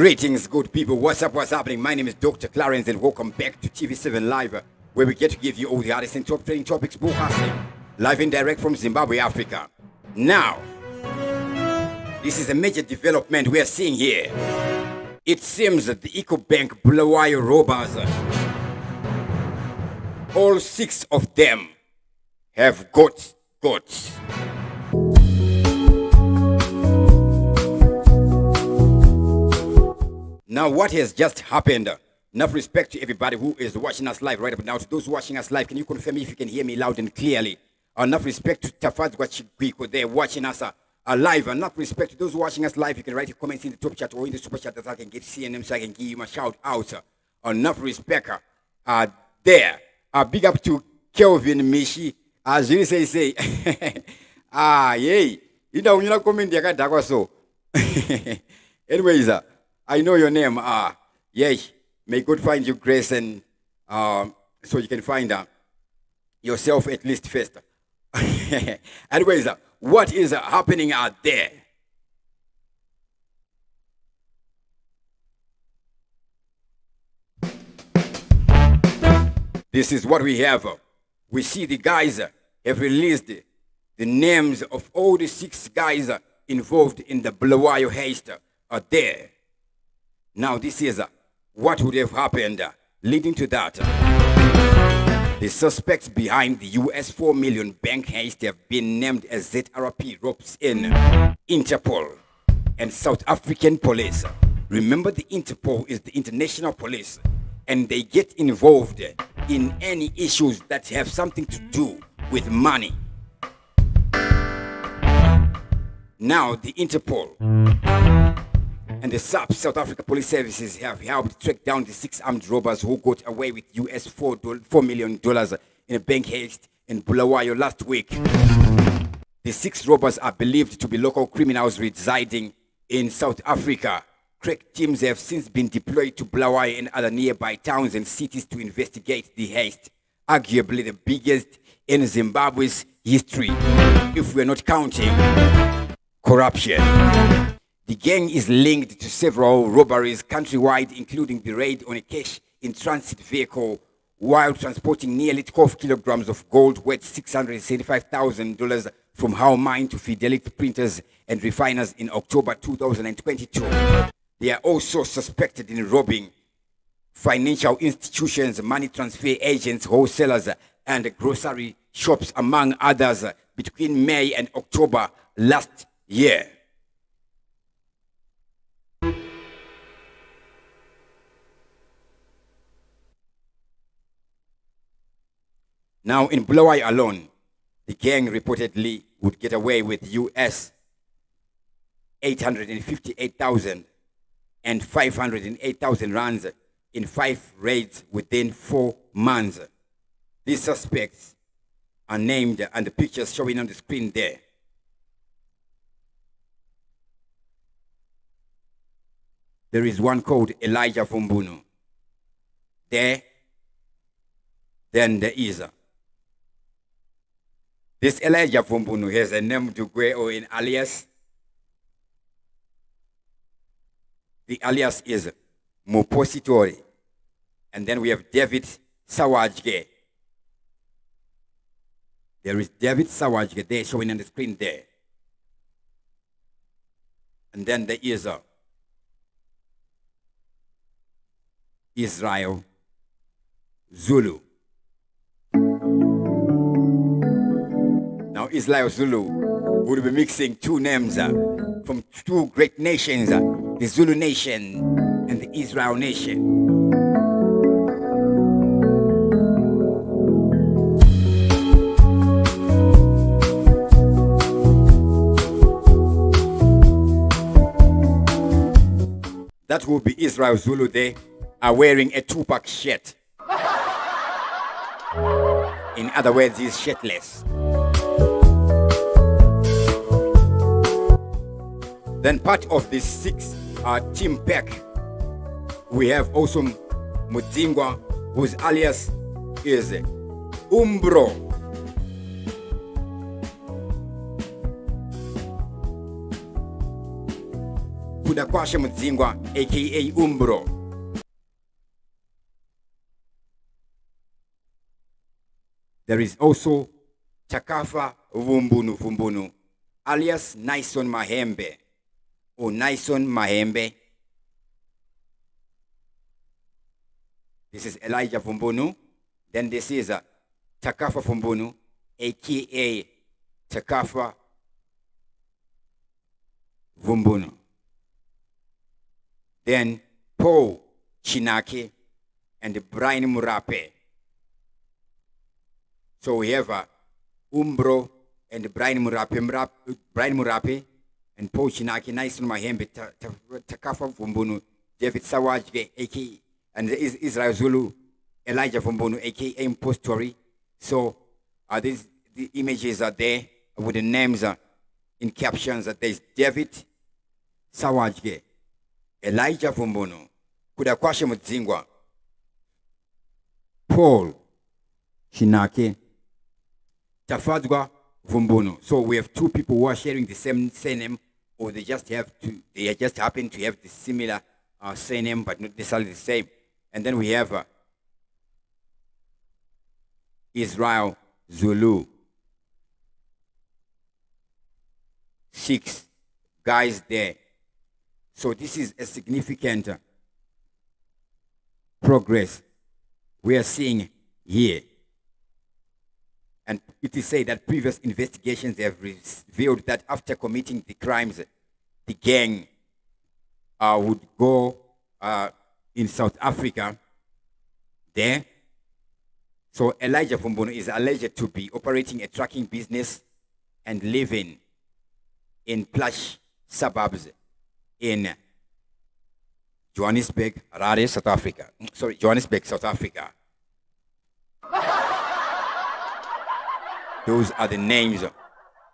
Greetings, good people. What's up? What's happening? My name is Dr. Clarence, and welcome back to TV7 Live, where we get to give you all the hottest and top trending topics broadcasting live and direct from Zimbabwe, Africa. Now, this is a major development we are seeing here. It seems that the Ecobank Bulawayo robbers, all 6 of them, have got. Now, what has just happened? Enough respect to everybody who is watching us live right up now. To those watching us live, can you confirm if you can hear me loud and clearly? Enough respect to Tafadzwa Chigwiko there watching us live. Enough respect to those watching us live. You can write your comments in the top chat or in the super chat that I can get CNN so I can give you my shout out. Enough respect there. Big up to Kelvin Mishi. As you say. Yay. You know, comment so. Anyways, I know your name. Yay. May God find you grace and so you can find yourself at least first. Anyways, what is happening out there? This is what we have. We see the guys have released the names of all the 6 guys involved in the Bulawayo heist there. Now, this is what would have happened leading to that. The suspects behind the us4Million bank heist have been named as ZRP ropes in Interpol and South African police. Remember, the Interpol is the international police, and they get involved in any issues that have something to do with money. Now, the Interpol and the South Africa Police Services have helped track down the 6 armed robbers who got away with $4 million in a bank heist in Bulawayo last week. The 6 robbers are believed to be local criminals residing in South Africa. Crack teams have since been deployed to Bulawayo and other nearby towns and cities to investigate the heist, arguably the biggest in Zimbabwe's history, if we're not counting corruption. The gang is linked to several robberies countrywide, including the raid on a cash-in-transit vehicle while transporting nearly 12 kilograms of gold worth $675,000 from How Mine to Fidelity Printers and Refiners in October 2022. They are also suspected in robbing financial institutions, money transfer agents, wholesalers, and grocery shops, among others, between May and October last year. Now, in Bulawayo alone, the gang reportedly would get away with US $858,000 and 508,000 rands in 5 raids within 4 months. These suspects are named and the pictures showing on the screen there. There is one called Elijah Vumbunu. Then there is this Elijah Vumbunu has a name to go or in alias. The alias is Mupositori. And then we have David Sawajge. There is David Sawajge there showing on the screen there. And then there is Israel Zulu. Now, Israel Zulu would be mixing 2 names from 2 great nations, the Zulu nation and the Israel nation. That would be Israel Zulu. They are wearing a Tupac shirt. In other words, he's shirtless. Then part of the 6 team pack, we have also Mudzingwa, whose alias is Umbro. Kudakwashe Mdzingwa, aka Umbro. There is also Chakafa Vumbunu, alias Naison Mahembe, or Naison Mahembe. This is Elijah Vumbunu. Then this is Chakafa Vumbunu, aka Chakafa Vumbunu. Then Paul Chinake and Brian Murape. So we have Umbro and Brian Murape and Paul Chinake, Naison Mahembe, Chakafa Vumbunu, David Sawajge, aka, and Israel Zulu, Elijah Vumbunu, aka Impostori. So the images are there with the names in captions. There's David Sawajge, Elijah Vumbunu, Kudakwashe Mdzingwa, Paul Chinake, Tafadzwa Vumbunu. So we have two people who are sharing the same surname, or they just happen to have the similar surname, but not necessarily the same. And then we have Israel Zulu. 6 guys there. So this is a significant progress we are seeing here. And it is said that previous investigations have revealed that after committing the crimes, the gang would go in South Africa there. So Elijah Vumbunu is alleged to be operating a trucking business and living in plush suburbs in Johannesburg, Harare, South Africa. Sorry, Johannesburg, South Africa. Those are the names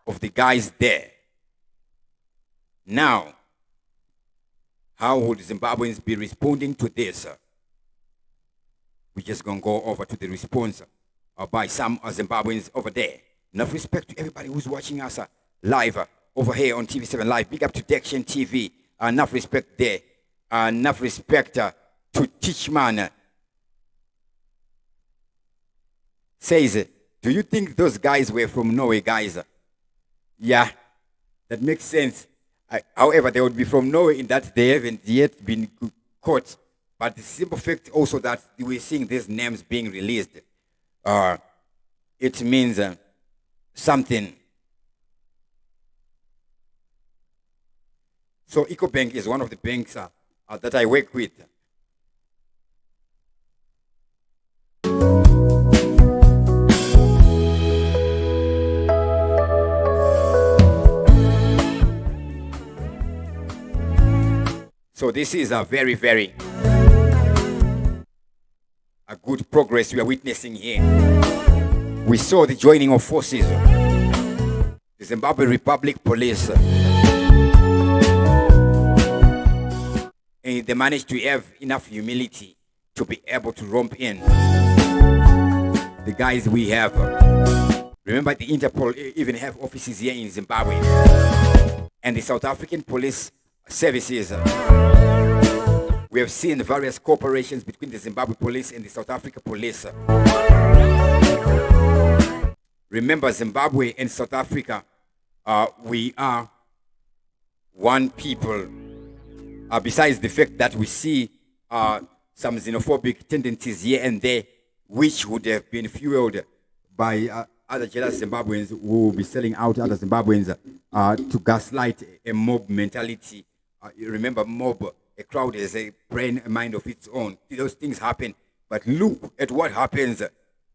of the guys there. Now, how would Zimbabweans be responding to this? We're just going to go over to the response by some Zimbabweans over there. Enough respect to everybody who's watching us live over here on TV7 Live. Big up to Dection TV. Enough respect there. Enough respect to Teachman. Says, do you think those guys were from Norway, guys? Yeah, that makes sense. However, they would be from Norway in that they haven't yet been caught. But the simple fact also that we're seeing these names being released, it means something. So Ecobank is one of the banks that I work with. So this is a very, very a good progress we are witnessing here. We saw the joining of forces. The Zimbabwe Republic Police. And they managed to have enough humility to be able to romp in the guys we have. Remember, the Interpol even have offices here in Zimbabwe. And the South African police services. We have seen various cooperations between the Zimbabwe police and the South Africa police. Remember, Zimbabwe and South Africa, we are one people. Besides the fact that we see some xenophobic tendencies here and there, which would have been fueled by other jealous Zimbabweans who will be selling out other Zimbabweans to gaslight a mob mentality. You remember, mob, a crowd has a brain, a mind of its own. Those things happen. But look at what happens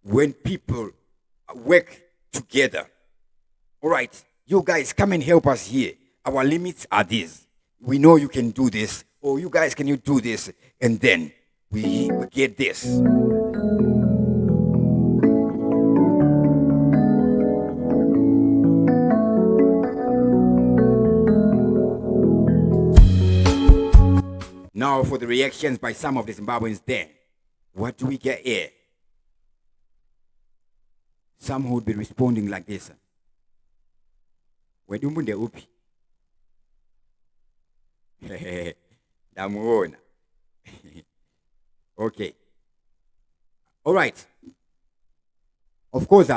when people work together. All right, you guys come and help us here. Our limits are these. We know you can do this. Or you guys, can you do this? And then we get this. Now for the reactions by some of the Zimbabweans there. What do we get here? Some would be responding like this. Namuona. Okay. All right. Of course,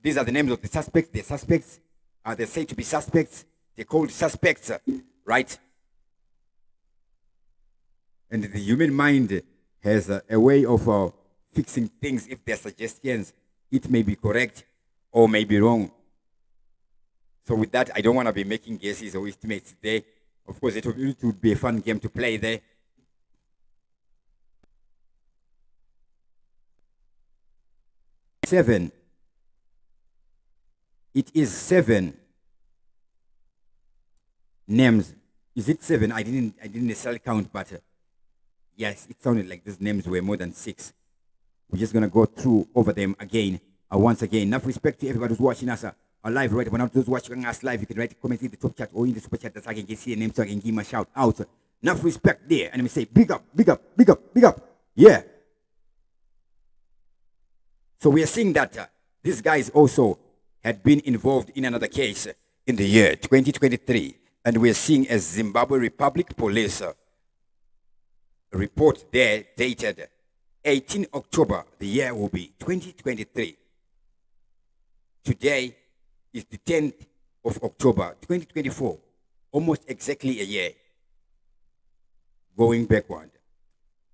these are the names of the suspects. The suspects, they're said to be suspects. They're called suspects, right? And the human mind has a way of fixing things if they're suggestions. It may be correct or may be wrong. So with that, I don't want to be making guesses or estimates there. Of course, it would be a fun game to play there. Seven. It is seven names. Is it seven? I didn't necessarily count, but yes, it sounded like these names were more than six. We're just gonna go through over them again, once again. Enough respect to everybody who's watching us live, right? When those watching us live, you can write a comment in the top chat or in the super chat that I can get see a name so I can give him a shout out. Enough respect there, and let me say big up, big up, big up, big up. Yeah. So we are seeing that these guys also had been involved in another case in the year 2023, and we're seeing a Zimbabwe Republic Police report there dated 18 October, the year will be 2023. Today is the 10th of October, 2024, almost exactly a year going backward.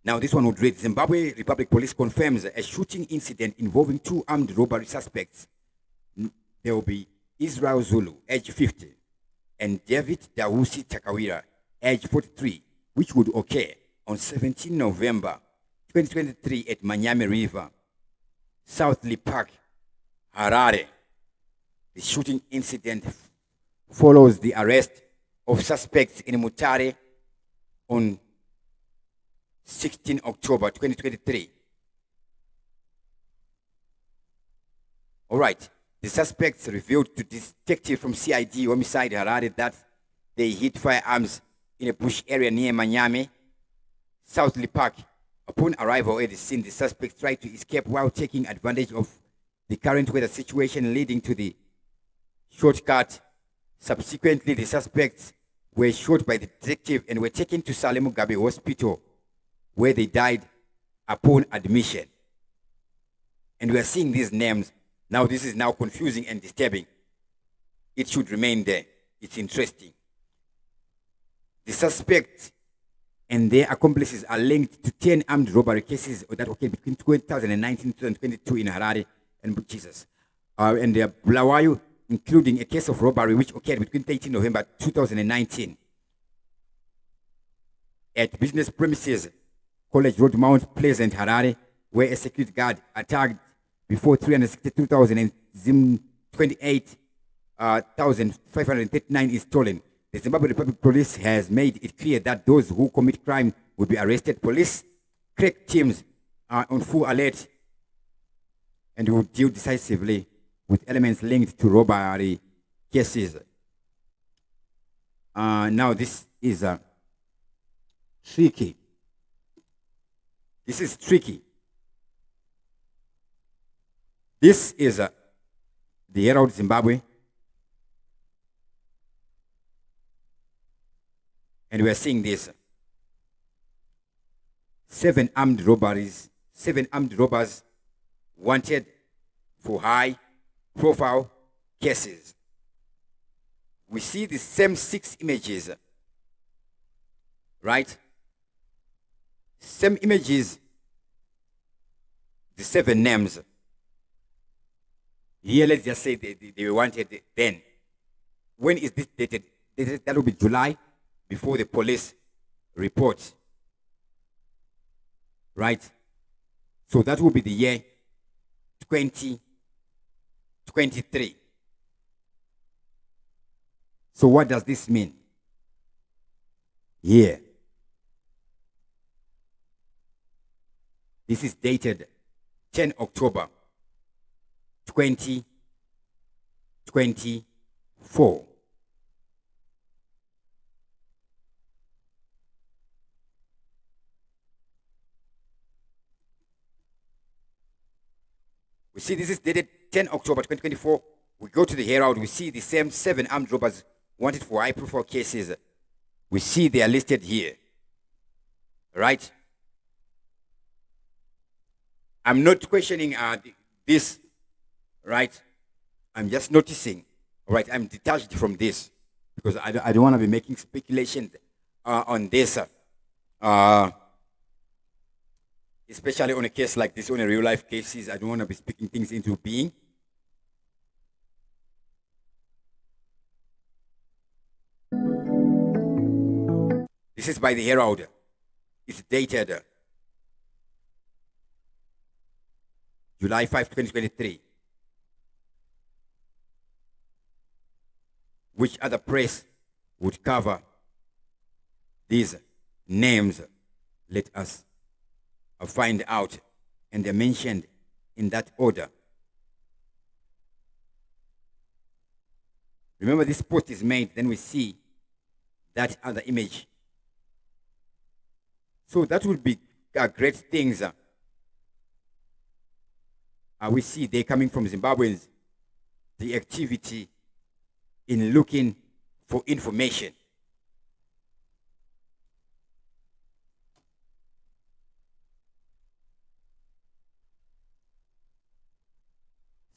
Now this one would read, Zimbabwe Republic Police confirms a shooting incident involving two armed robbery suspects. There will be Israel Zulu, age 50, and David Dawusi Takawira, age 43, which would occur on 17 November 2023 at Manyame River, Southly Park, Harare. The shooting incident follows the arrest of suspects in Mutare on 16 October 2023. All right. The suspects revealed to detective from CID Homicide Harare that they hid firearms in a bush area near Manyame, Southly Park. Upon arrival at the scene, the suspects tried to escape while taking advantage of the current weather situation, leading to the shortcut. Subsequently, the suspects were shot by the detective and were taken to Salem Mugabe Hospital, where they died upon admission. And we are seeing these names. Now this is now confusing and disturbing. It should remain there. It's interesting. The suspects and their accomplices are linked to 10 armed robbery cases that occurred between 2019 and 2022 in Harare and Jesus. And Bulawayo, including a case of robbery which occurred between 13 November 2019 at business premises, College Road, Mount Pleasant, Harare, where a security guard attacked before 362,000 and 28,539 is stolen. The Zimbabwe Republic Police has made it clear that those who commit crime will be arrested. Police crack teams are on full alert and will deal decisively with elements linked to robbery cases. Now this is tricky. This is tricky. This is the Herald Zimbabwe. And we are seeing this. 7 armed robberies, 7 armed robbers wanted for high profile cases. We see the same 6 images, right? Same images, the 7 names. Here, let's just say they wanted then. When is this dated? That will be July, before the police report. Right? So that will be the year 2023. So what does this mean? Here. This is dated 10 October 2024. We see this is dated 10 October 2024. We go to the Herald, we see the same 7 armed robbers wanted for high profile cases. We see they are listed here, right? I'm not questioning this, right? I'm just noticing, right? I'm detached from this because I don't want to be making speculations on this, especially on a case like this, on a real life cases. I don't want to be speaking things into being. This is by the Herald. It's dated July 5, 2023. Which other press would cover these names? Let us find out. And they're mentioned in that order. Remember, this post is made, then we see that other image. So that would be great things. We see they coming from Zimbabweans, the activity in looking for information.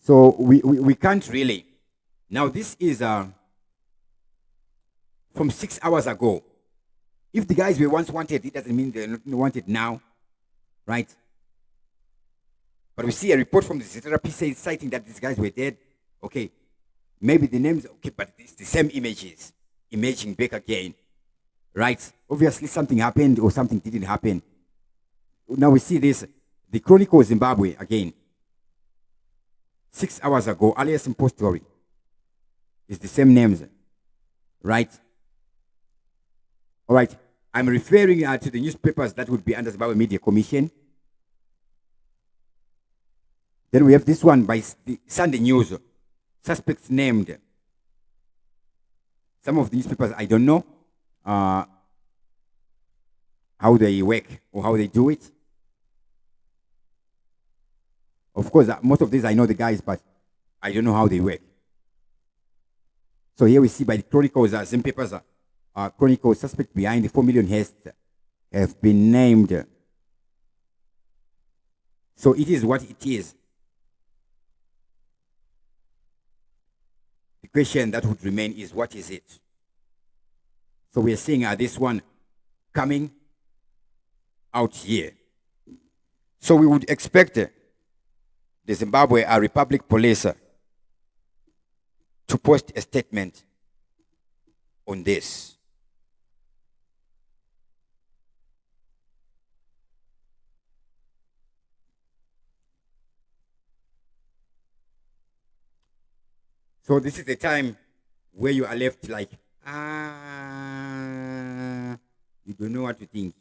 So we can't really. Now this is from 6 hours ago. If the guys were once wanted, it doesn't mean they're not wanted now, right? But we see a report from the therapy citing that these guys were dead. Okay, maybe the names, okay, but it's the same images emerging back again, right? Obviously something happened or something didn't happen. Now we see this, the Chronicle of Zimbabwe again. 6 hours ago, alias post story. It's the same names, right? All right, I'm referring to the newspapers that would be under Zimbabwe Media Commission. Then we have this one by the Sunday News, suspects named. Some of the newspapers, I don't know how they work or how they do it. Of course, most of these I know the guys, but I don't know how they work. So here we see by the Chronicles, some papers, Chronicles, suspect behind the 4 million heist have been named. So it is what it is. The question that would remain is, what is it? So we are seeing this one coming out here. So we would expect the Zimbabwe Republic Police to post a statement on this. So this is the time where you are left like, you don't know what to think.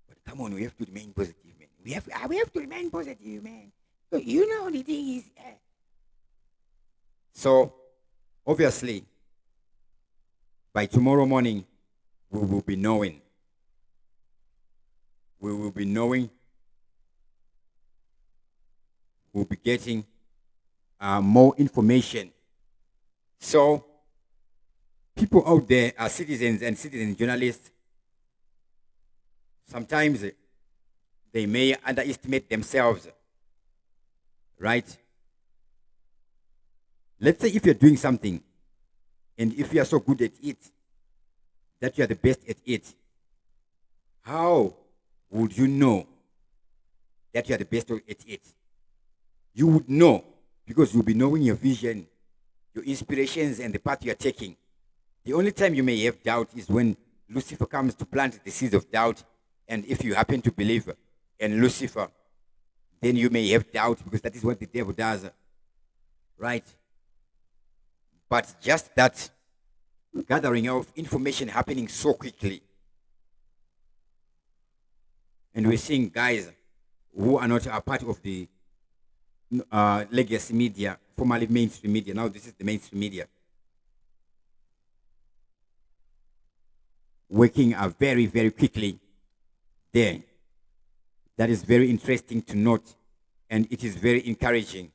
But come on, we have to remain positive, man. We have to remain positive, man. So you know the thing is. So obviously, by tomorrow morning, we will be knowing. We will be knowing. We'll be getting more information. So people out there are citizens and citizen journalists. Sometimes they may underestimate themselves, right? Let's say if you're doing something and if you are so good at it that you are the best at it, how would you know that you are the best at it? You would know because you'll be knowing your vision, your inspirations, and the path you are taking. The only time you may have doubt is when Lucifer comes to plant the seeds of doubt, and if you happen to believe in Lucifer, then you may have doubt because that is what the devil does, right? But just that gathering of information happening so quickly, and we're seeing guys who are not a part of the legacy media, formerly mainstream media. Now this is the mainstream media. Working very, very quickly there. That is very interesting to note, and it is very encouraging.